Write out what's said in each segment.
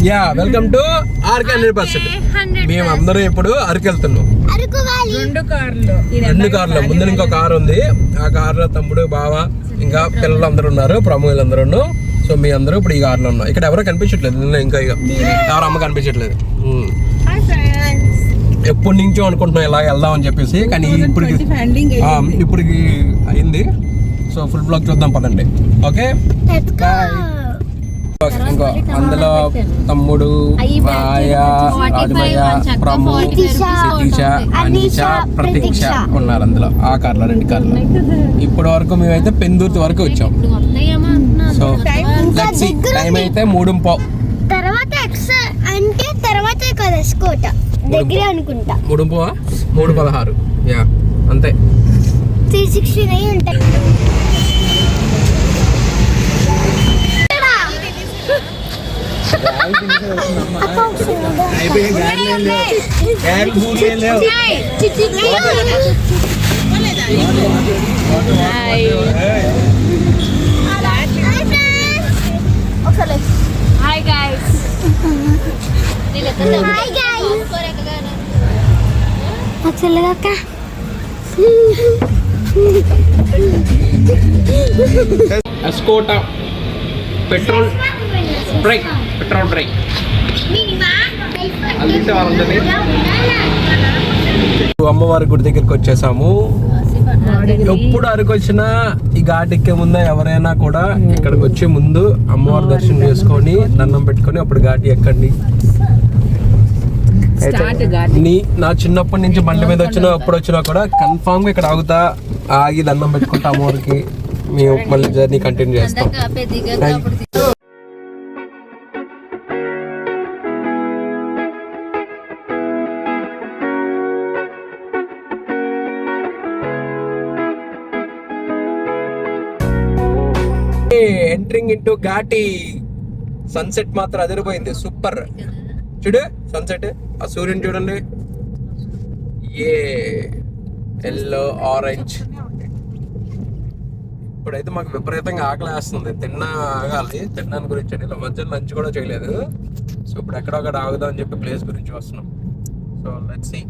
Yeah welcome to RK 100%. మేమందరం ఇప్పుడు అరకు వెళ్తున్నాం. రెండు కార్లు ముందు ఇంకో కారు ఉంది. ఆ కారులో తమ్ముడు బావ ఇంకా పిల్లలు అందరూ ఉన్నారు, ప్రముఖులు అందరూ. సో మీ అందరూ ఇప్పుడు ఈ కారులో ఉన్నాం. ఇక్కడ ఎవరో కనిపించట్లేదు, ఇంకా ఎవరు అమ్మ కనిపించట్లేదు. ఎప్పటి నుంచో అనుకుంటున్నాం ఇలా వెళ్దాం అని చెప్పేసి, కానీ ఇప్పటికి అయింది. సో ఫుల్ బ్లాగ్ చూద్దాం పదండి. ఓకే ఇంకో అందులో తమ్ముడు, మాయ, ఆదిమయ్య, ప్రము, సతీష, అనిష, ప్రతీక్ష ఉన్నారు అందులో. ఆ కార్లో, రెండు కార్లో. ఇప్పటి వరకు మేమైతే పెందుర్తి వరకు వచ్చాం. సో టైం అయితే 3:15. తర్వాత అంటే తర్వాత కదా స్కోట దగ్గర అనుకుంటా. 3:16. యా అంతే. 369 ఉంటాయి. Hi guys. Hi guys. Aksalaga ka. Escota petrol break. అమ్మవారి గుడి దగ్గరికి వచ్చేసాము. ఎప్పుడు అరకు వచ్చినా ఈ ఘాట్ ఎక్కే ముందు ఎవరైనా కూడా ఇక్కడికి వచ్చే ముందు అమ్మవారి దర్శనం చేసుకొని దండం పెట్టుకొని అప్పుడు ఘాటి ఎక్కండి. నా చిన్నప్పటి నుంచి బండి మీద వచ్చినా ఎప్పుడు వచ్చినా కూడా కన్ఫామ్ గా ఇక్కడ ఆగి దండం పెట్టుకుంటా అమ్మవారికి. మేము మళ్ళీ జర్నీ కంటిన్యూ చేస్తాం. ఎంట్రింగ్ ఇంటూ ఘాటి. సన్సెట్ మాత్రం అదిరిపోయింది, సూపర్. చూడు సన్సెట్, ఆ సూర్యుని చూడండి, ఏ ఎల్లో ఆరెంజ్. ఇప్పుడైతే మాకు విపరీతంగా ఆకలి వేస్తుంది, తినడానికి గురించి అని ఇలా మధ్యలో లంచ్ కూడా చేయలేదు. సో ఇప్పుడు ఎక్కడొక్కడ ఆగుదాం అని చెప్పి ప్లేస్ గురించి వస్తున్నాం. సో లెట్స్ సీ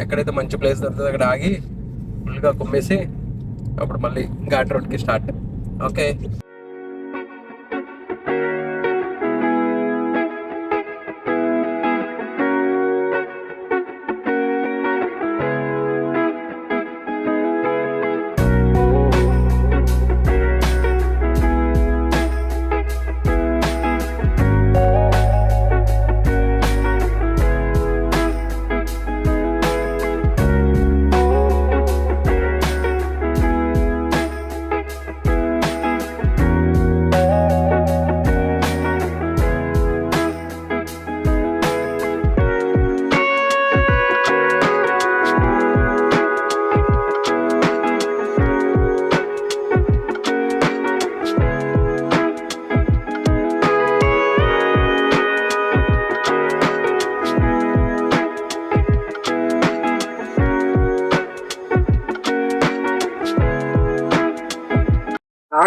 ఎక్కడైతే మంచి ప్లేస్ దొరుకుతుంది అక్కడ ఆగి ఫుల్గా కుమ్మేసి అప్పుడు మళ్ళీ ఘాట్ రోడ్కి స్టార్ట్. ఓకే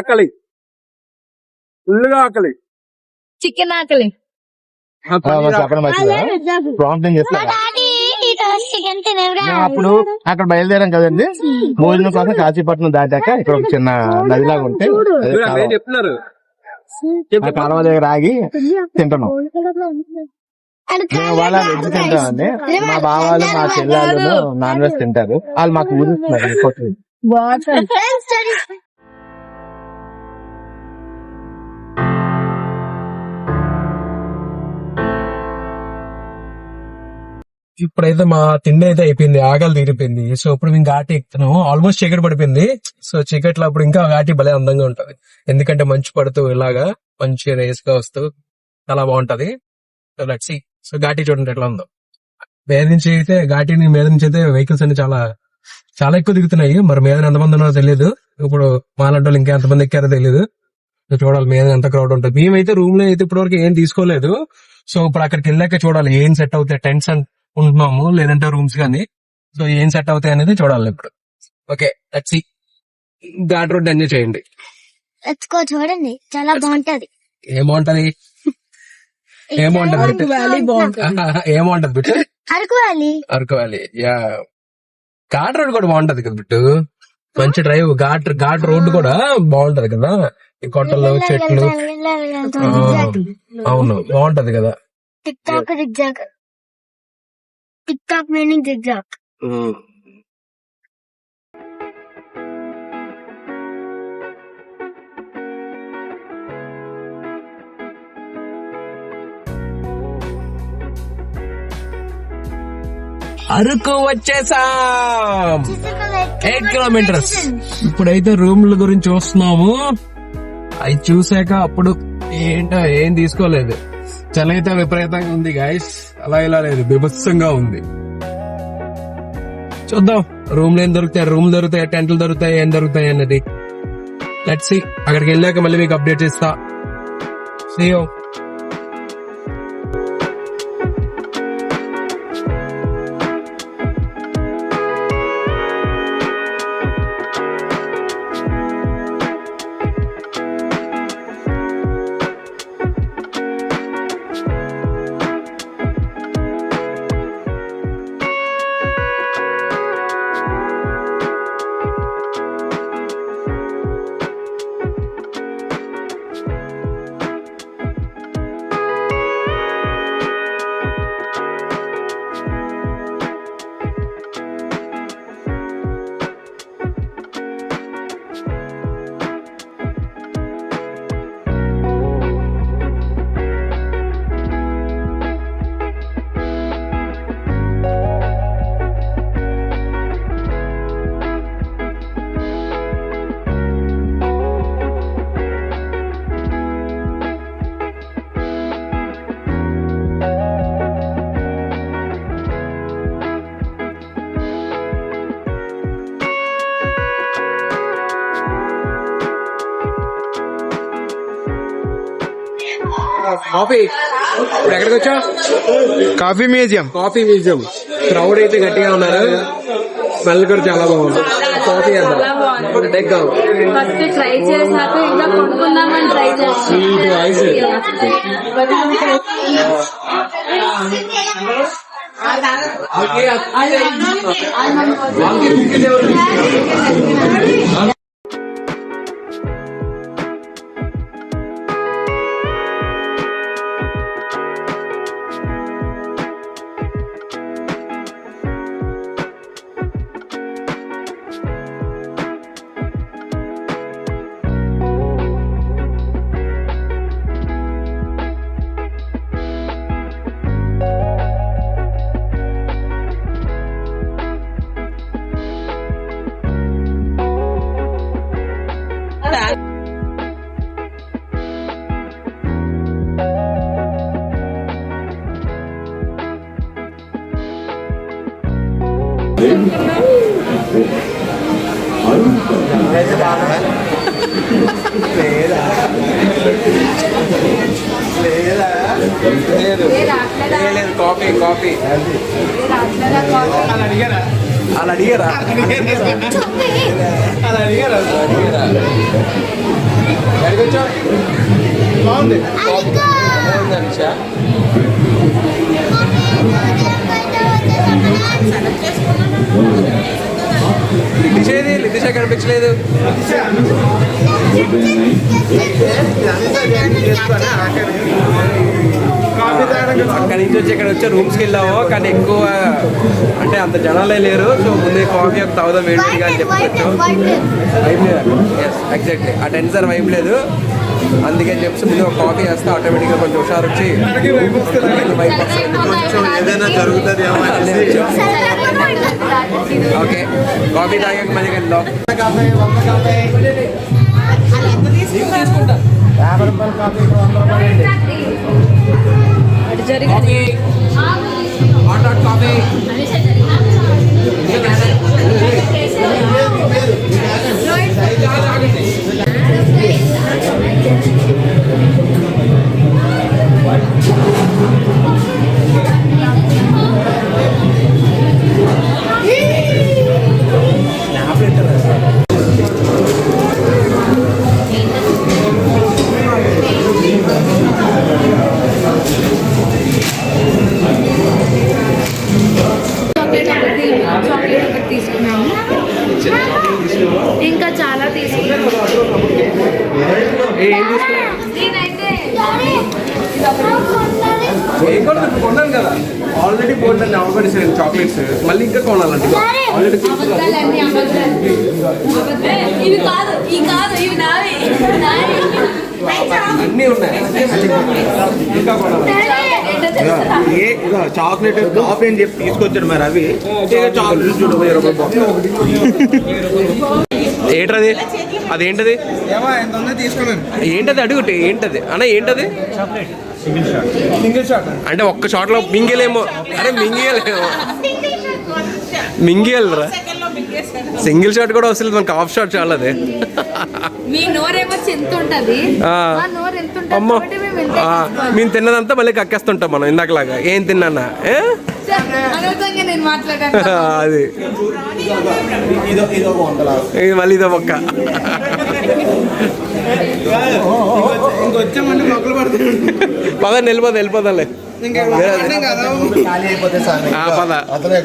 ఆకలి, ఫుల్గా ఆకలి, చికెన్ ఆకలి. అప్పుడు అక్కడ బయలుదేరాం కదండి భోజనం కోసం. కాశీపట్నం దాటాక ఇక్కడ ఒక చిన్న నదిలాగా ఉంటే చెప్తున్నారు, కాలువ దగ్గర ఆగి తింటున్నాం. మేము వాళ్ళ వెజ్ తింటామండి, మా బావాలు మా చెల్లెళ్ళు నాన్ వెజ్ తింటారు. వాళ్ళు మాకు ఊరిస్తున్నారు. ఇప్పుడైతే మా తిండి అయితే అయిపోయింది, ఆకలి తీరిపోయింది. సో ఇప్పుడు మేము ఘాటి ఎక్కుతున్నాము. ఆల్మోస్ట్ చీకటి పడిపోయింది. సో చీకట్లో అప్పుడు ఇంకా ఘాటి భలే అందంగా ఉంటది, ఎందుకంటే మంచు పడుతూ ఇలాగా మంచి రేస్ గా వస్తూ చాలా బాగుంటది. So let's see. సో ఘాటి చూడండి ఎట్లా ఉందో. మీద నుంచి అయితే వెహికల్స్ అన్ని చాలా ఎక్కువ దిగుతున్నాయి. మరి మీద ఎంతమంది ఉన్నారో తెలియదు. ఇప్పుడు మాలాంటి వాళ్ళు ఇంకా ఎంతమంది ఎక్కారో తెలియదు. చూడాలి మీద ఎంత క్రౌడ్ ఉంటుంది. మేమైతే రూమ్ లో అయితే ఇప్పటి వరకు ఏం తీసుకోలేదు. సో ఇప్పుడు అక్కడికి వెళ్ళాక చూడాలి ఏం సెట్ అవుతాయి. టెంట్స్ ఉంటున్నాము లేదంటే రూమ్స్ కానీ. సో ఏం సెట్ అవుతాయి అనేది చూడాలి ఇప్పుడు. Okay let's see. Ghat road enjoy చేయండి. చూడండి చాలా బాగుంటది. ఏమంటది ఏమంటది ఏమంటది బిట్టు Araku valley. Araku valley. Yeah ghat road కూడా బాగుంటది కదా బిట్టు. మంచి డ్రైవ్ ఘాట్ రోడ్డు కూడా బాగుంటది కదా. ఈ కొండలు చెట్లు. అవును బాగుంటది కదా. Tick talk zigzag. Tick talk meaning zigzag. Araku వచ్చేసాం. 8 కిలోమీటర్స్. ఇప్పుడైతే రూమ్ల గురించి చూస్తున్నాము. అవి చూసాక అప్పుడు ఏంటో ఏం తీసుకోలేదు. చలి అయితే విపరీతంగా ఉంది గాయస్. అలా ఇలా లేదు, బీభత్సంగా ఉంది. చూద్దాం రూమ్లు ఏం దొరుకుతాయి, రూమ్లు దొరుకుతాయి, టెంట్లు దొరుకుతాయి, ఏం దొరుకుతాయి అన్నది. Let's see. అక్కడికి వెళ్ళాక మళ్ళీ మీకు అప్డేట్ చేస్తా. See you. కాఫీ. ఇప్పుడు ఎక్కడికి వచ్చా? Coffee museum. Coffee museum. Crowd అయితే గట్టిగా ఉన్నారు. స్మెల్ కూడా చాలా బాగుంది. కాఫీ ఫస్ట్ ట్రై చేసినాక ఇంకా కొనుక్కుందామని ట్రై చేసి కాఫీ కాఫీ అలా అడిగారా బాగుంది. లిటిషా కనిపించలేదు. అక్కడి నుంచి వచ్చి ఇక్కడ వచ్చి రూమ్స్ కి వెళ్ళాము, కానీ ఎక్కువ అంటే అంత జనాలే లేరు. సో ముందే కాఫీ ఒక తాగుదాం వేడిగా అని చెప్పచ్చు. వైబ్ లేదు. ఎగ్జాక్ట్లీ ఆ టెన్షన్ వైబ్ లేదు. అందుకని చెప్పి ముందు ఒక కాఫీ వేస్తే ఆటోమేటిక్గా కొంచెం హుషారు వచ్చి ఏదైనా జరుగుతుంది. ఓకే కాఫీ తాగాక మళ్ళీ వెళ్దాం. తీసుకుంటా. 50 రూపాయలు కాఫీ 100 రూపాయలు. Coffee hot coffee. నేనైతే కొన్నాను కదా ఆల్రెడీ పోటీ అవగడిసాను చాక్లెట్స్ మళ్ళీ ఇంకా కొనాలండి ఆల్రెడీ అబద్ధాలన్నీ అబద్ధాలు. ఇవి కాదు ఇవి కాదు ఇవి నావి అన్నీ ఉన్నాయి ఇంకా కొనాలి చాక్లెట్ కాఫీ అని చెప్పి తీసుకొచ్చాడు మరి అవి చాక్లెట్ చూడు ఏంటది అదేంటది తీసుకున్నాను ఏంటది అడుగుటి ఏంటది అన్న ఏంటది సింగిల్ షాట్ అంటే ఒక్క షాట్ లో మింగేలేమో అరే మింగేయాలరా సింగిల్ షాట్ కూడా వస్తుంది మనకి హాఫ్ షాట్ చాలా అదే మీ నోరేమో ఎంత ఉంటది ఆ. మా నోరు ఎంత ఉంటది అమ్మో కాబట్టి మేము ఎంత మేము తిన్నదంతా మళ్ళీ కక్కేస్తుంటాం మనం ఇందాకలాగా ఏం తిన్నా అనవసరంగా నేను మాట్లాడాను అది ఇదో వందల ఇది మళ్ళీ ఇదో పక్క ఇంకొచ్చామంటే మొక్కలు పడుతుంది పద వెళ్ళిపోదాలే ఖాళీ అయిపోతే సార్ పద అతనే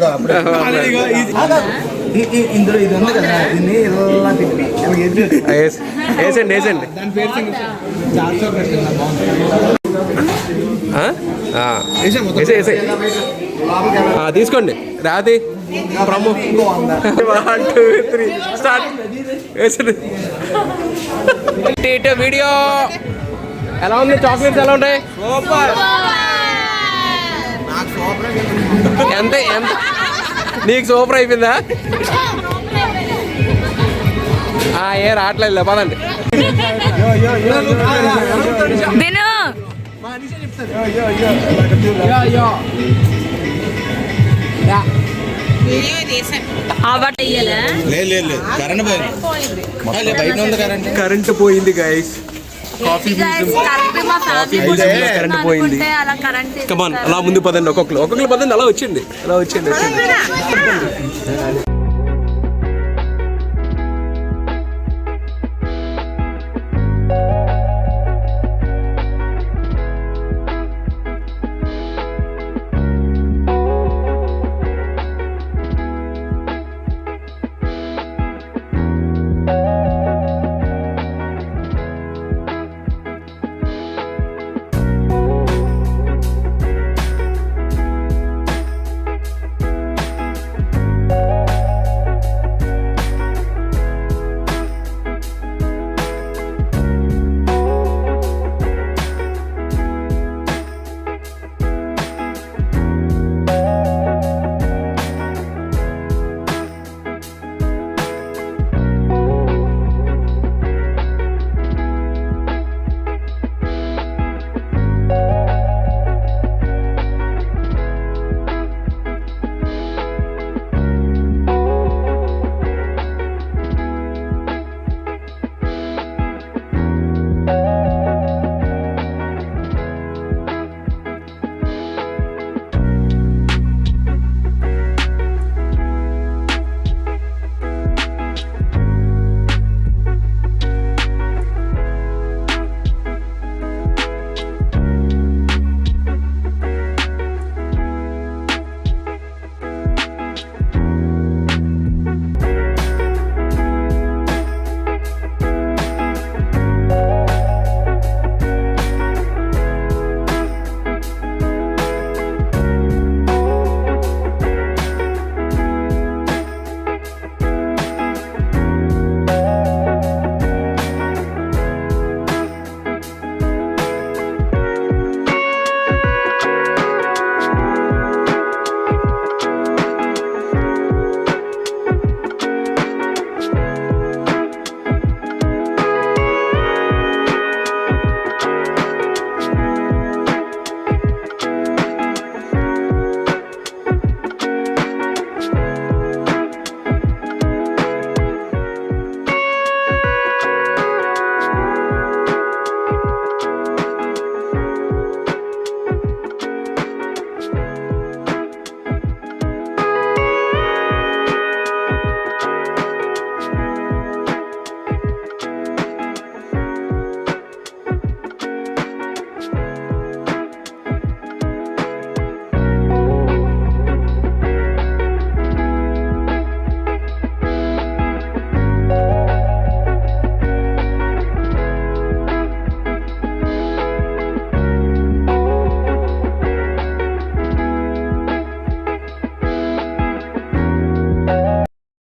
ఇందులో ఇది ఉంది కదా దీన్ని ఇలా తిప్పి ఇలా ఎదురు వేసండి దాని పేరు చాట్ చాక్లెట్ వేసేయ్ తీసుకోండి రాతి ప్రమో 1 2 3 స్టార్ట్ వేసండి వీడియో ఎలా ఉంది చాక్లెట్స్ ఎలా ఉంటాయి ఎంత నీకు సూపర్ అయిపోయిందా ఏ రావట్లేదు పదండి విను లేదు కరెంట్ పోయింది బయట ఉంది కరెంట్ కరెంట్ పోయింది గైస్ కాఫీ కరెంట్ పోయింది కమాన్ అలా ముందు పదండి ఒక్కొక్కరు పదండి అలా వచ్చింది